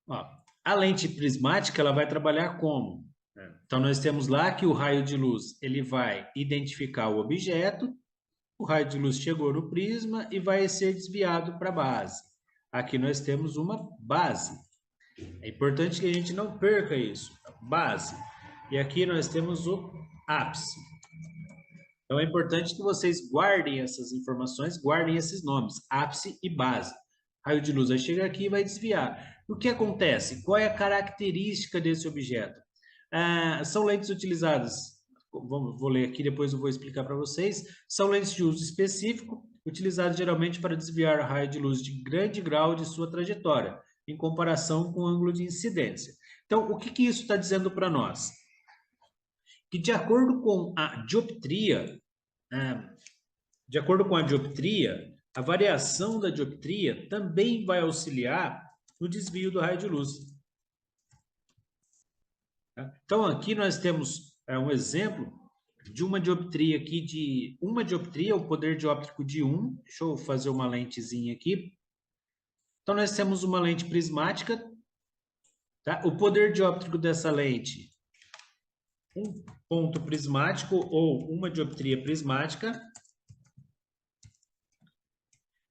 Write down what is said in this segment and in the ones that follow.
Ó, a lente prismática ela vai trabalhar como? Então, nós temos lá que o raio de luz ele vai identificar o objeto, o raio de luz chegou no prisma e vai ser desviado para a base. Aqui nós temos uma base. É importante que a gente não perca isso. Base. E aqui nós temos o ápice. Então é importante que vocês guardem essas informações, guardem esses nomes, ápice e base. Raio de luz vai chegar aqui e vai desviar. O que acontece? Qual é a característica desse objeto? São lentes utilizadas, vou ler aqui, depois eu vou explicar para vocês. São lentes de uso específico, utilizadas geralmente para desviar raio de luz de grande grau de sua trajetória, em comparação com o ângulo de incidência. Então, o que isso está dizendo para nós? Que de acordo com a dioptria, ah, de acordo com a dioptria, a variação da dioptria também vai auxiliar no desvio do raio de luz. Então, aqui nós temos um exemplo de uma dioptria aqui, de uma dioptria, o poder dióptrico de 1. Deixa eu fazer uma lentezinha aqui. Então, nós temos uma lente prismática. Tá? O poder dióptrico dessa lente, um ponto prismático ou uma dioptria prismática,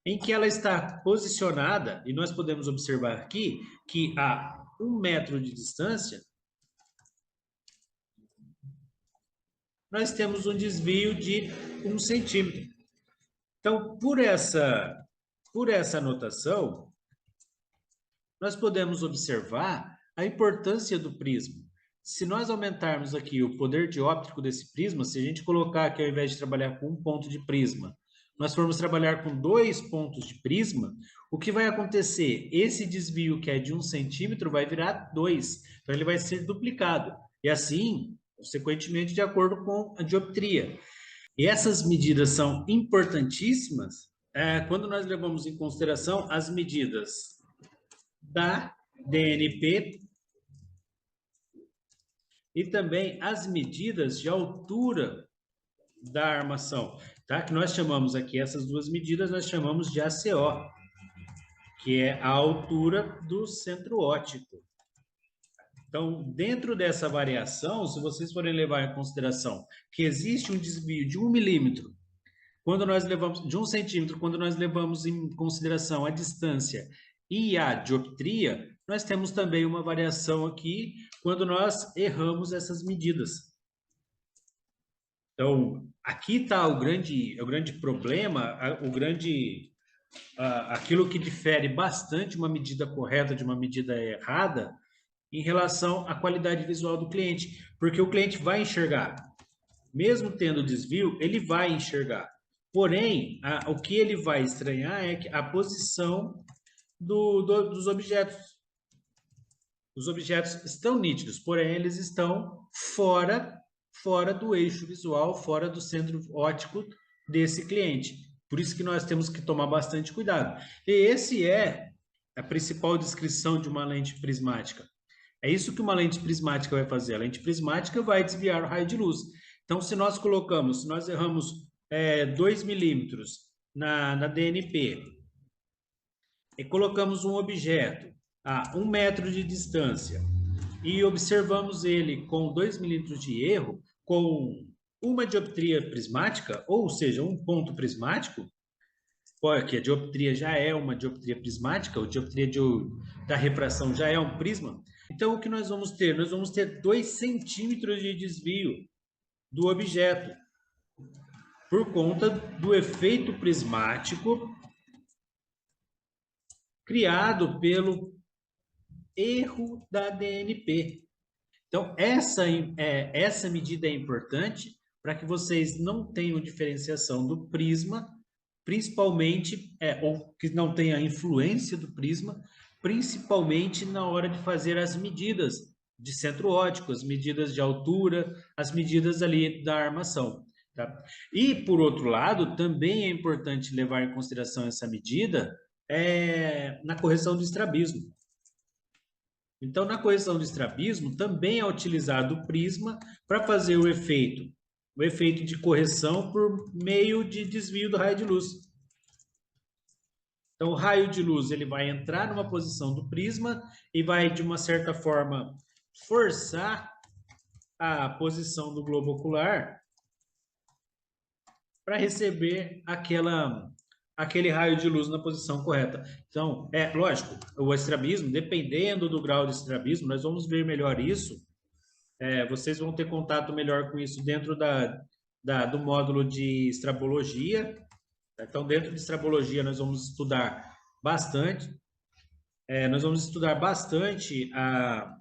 em que ela está posicionada, e nós podemos observar aqui que a 1 metro de distância, nós temos um desvio de 1 centímetro. Então, por essa anotação, nós podemos observar a importância do prisma. Se nós aumentarmos aqui o poder dióptrico desse prisma, se a gente colocar aqui, ao invés de trabalhar com um ponto de prisma, nós formos trabalhar com 2 pontos de prisma, o que vai acontecer? Esse desvio que é de 1 centímetro vai virar 2. Então, ele vai ser duplicado. E assim, consequentemente, de acordo com a dioptria. E essas medidas são importantíssimas quando nós levamos em consideração as medidas da DNP e também as medidas de altura da armação, tá? Que nós chamamos aqui, essas duas medidas, nós chamamos de ACO, que é a altura do centro óptico. Então, dentro dessa variação, se vocês forem levar em consideração que existe um desvio de 1 milímetro, quando nós levamos de 1 centímetro, quando nós levamos em consideração a distância e a dioptria, nós temos também uma variação aqui quando nós erramos essas medidas. Então, aqui está o grande problema, aquilo que difere bastante uma medida correta de uma medida errada em relação à qualidade visual do cliente, porque o cliente vai enxergar, mesmo tendo desvio, ele vai enxergar. Porém, o que ele vai estranhar é que a posição dos objetos. Os objetos estão nítidos, porém eles estão fora do eixo visual, fora do centro óptico desse cliente. Por isso que nós temos que tomar bastante cuidado. E esse é a principal descrição de uma lente prismática. É isso que uma lente prismática vai fazer. A lente prismática vai desviar o raio de luz. Então, se nós erramos 2 milímetros na DNP e colocamos um objeto a 1 metro de distância e observamos ele com 2 milímetros de erro, com uma dioptria prismática, ou seja, um ponto prismático, que a dioptria já é uma dioptria prismática, a dioptria da refração já é um prisma. Então, o que nós vamos ter? Nós vamos ter 2 centímetros de desvio do objeto, por conta do efeito prismático criado pelo erro da DNP. Então, essa medida é importante para que vocês não tenham diferenciação do prisma, principalmente, ou que não tenha influência do prisma, principalmente na hora de fazer as medidas de centro óptico, as medidas de altura, as medidas ali da armação. Tá? E, por outro lado, também é importante levar em consideração essa medida na correção do estrabismo. Então, na correção do estrabismo, também é utilizado o prisma para fazer o efeito de correção por meio de desvio do raio de luz. Então, o raio de luz ele vai entrar numa posição do prisma e vai, de uma certa forma, forçar a posição do globo ocular para receber aquele raio de luz na posição correta. Então, é lógico, o estrabismo, dependendo do grau de estrabismo, nós vamos ver melhor isso. Vocês vão ter contato melhor com isso dentro do módulo de estrabologia. Então, dentro de estrabologia, nós vamos estudar bastante. Nós vamos estudar bastante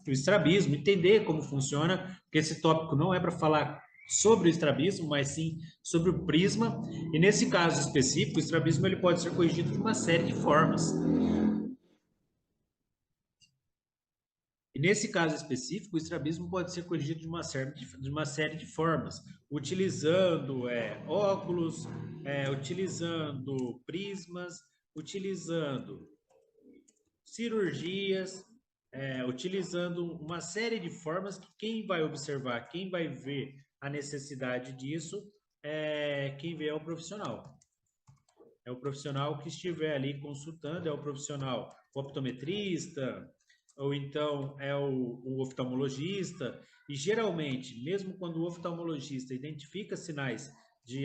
o estrabismo, entender como funciona, porque esse tópico não é para falar sobre o estrabismo, mas sim sobre o prisma. E nesse caso específico, o estrabismo ele pode ser corrigido de uma série de formas. E nesse caso específico, o estrabismo pode ser corrigido de uma série de formas, utilizando óculos, utilizando prismas, utilizando cirurgias, utilizando uma série de formas que quem vai observar, quem vai ver a necessidade disso, quem vê é o profissional. É o profissional que estiver ali consultando, é o profissional optometrista, ou então é o oftalmologista, e geralmente, mesmo quando o oftalmologista identifica sinais de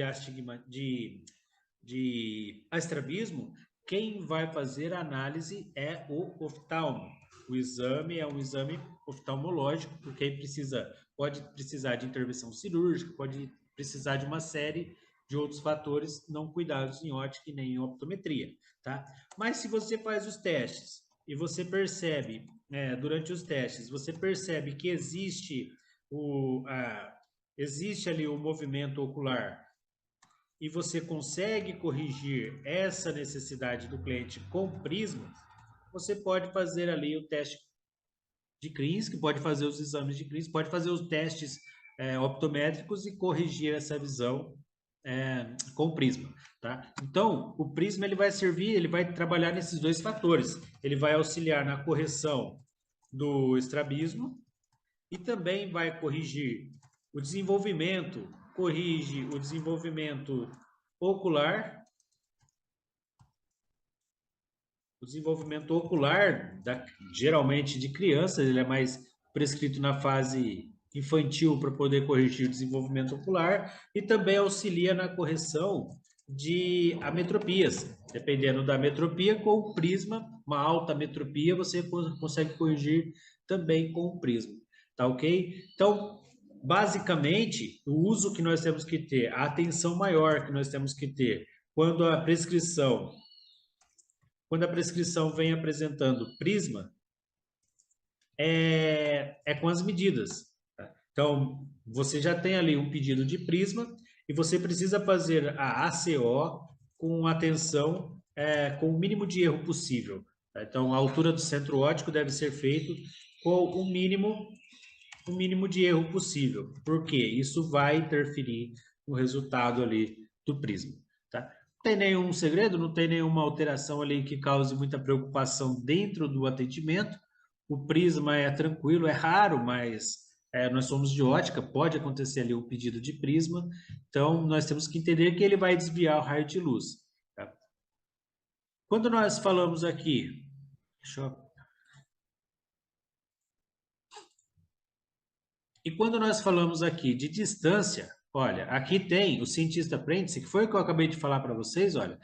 estrabismo, quem vai fazer a análise é o oftalmo. O exame é um exame oftalmológico, porque aí pode precisar de intervenção cirúrgica, pode precisar de uma série de outros fatores não cuidados em ótica e nem em optometria, tá? Mas se você faz os testes e você percebe, durante os testes, você percebe que existe ali o movimento ocular e você consegue corrigir essa necessidade do cliente com prisma, você pode fazer ali o teste de Krinsky, pode fazer os exames de Krinsky, pode fazer os testes optométricos e corrigir essa visão com prisma, tá? Então, o prisma ele vai servir, ele vai trabalhar nesses dois fatores. Ele vai auxiliar na correção do estrabismo e também vai corrige o desenvolvimento ocular, geralmente de crianças, ele é mais prescrito na fase infantil para poder corrigir o desenvolvimento ocular e também auxilia na correção de ametropias. Dependendo da metropia, com o prisma, uma alta metropia, você consegue corrigir também com o prisma. Tá ok? Então, basicamente, o uso que nós temos que ter, a atenção maior que nós temos que ter quando a prescrição vem apresentando prisma, com as medidas. Tá? Então, você já tem ali um pedido de prisma e você precisa fazer a ACO com atenção, com o mínimo de erro possível. Tá? Então, a altura do centro óptico deve ser feito com o mínimo de erro possível, porque isso vai interferir no resultado ali do prisma. Tá? Não tem nenhum segredo, não tem nenhuma alteração ali que cause muita preocupação dentro do atendimento. O prisma é tranquilo, é raro, mas nós somos de ótica, pode acontecer ali um pedido de prisma, então nós temos que entender que ele vai desviar o raio de luz. Tá? Quando nós falamos aqui, E quando nós falamos aqui de distância, olha, aqui tem o cientista Prentice, que foi o que eu acabei de falar para vocês, olha,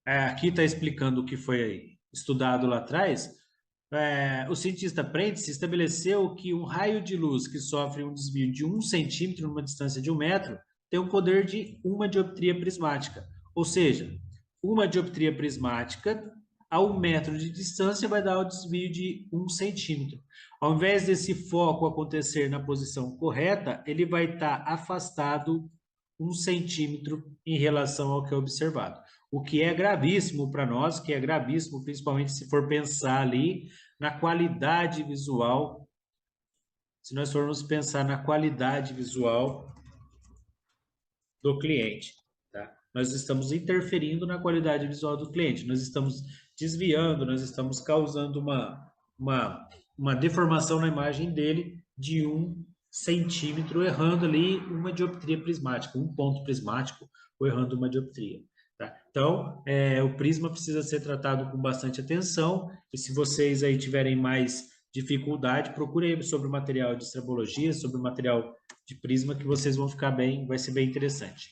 aqui está explicando o que foi estudado lá atrás. O cientista Prentice estabeleceu que um raio de luz que sofre um desvio de 1 centímetro numa distância de 1 metro tem um poder de uma dioptria prismática. Ou seja, uma dioptria prismática a 1 metro de distância vai dar o desvio de 1 centímetro. Ao invés desse foco acontecer na posição correta, ele vai estar afastado 1 centímetro em relação ao que é observado. O que é gravíssimo para nós, que é gravíssimo, principalmente se for pensar ali na qualidade visual, se nós formos pensar na qualidade visual do cliente. Tá? Nós estamos interferindo na qualidade visual do cliente, nós estamos desviando, nós estamos causando uma deformação na imagem dele de 1 centímetro, errando ali uma dioptria prismática, um ponto prismático, ou errando uma dioptria. Tá? Então, Então, o prisma precisa ser tratado com bastante atenção, e se vocês aí tiverem mais dificuldade, procurem sobre o material de estrabologia, sobre o material de prisma, que vocês vão ficar bem, vai ser bem interessante.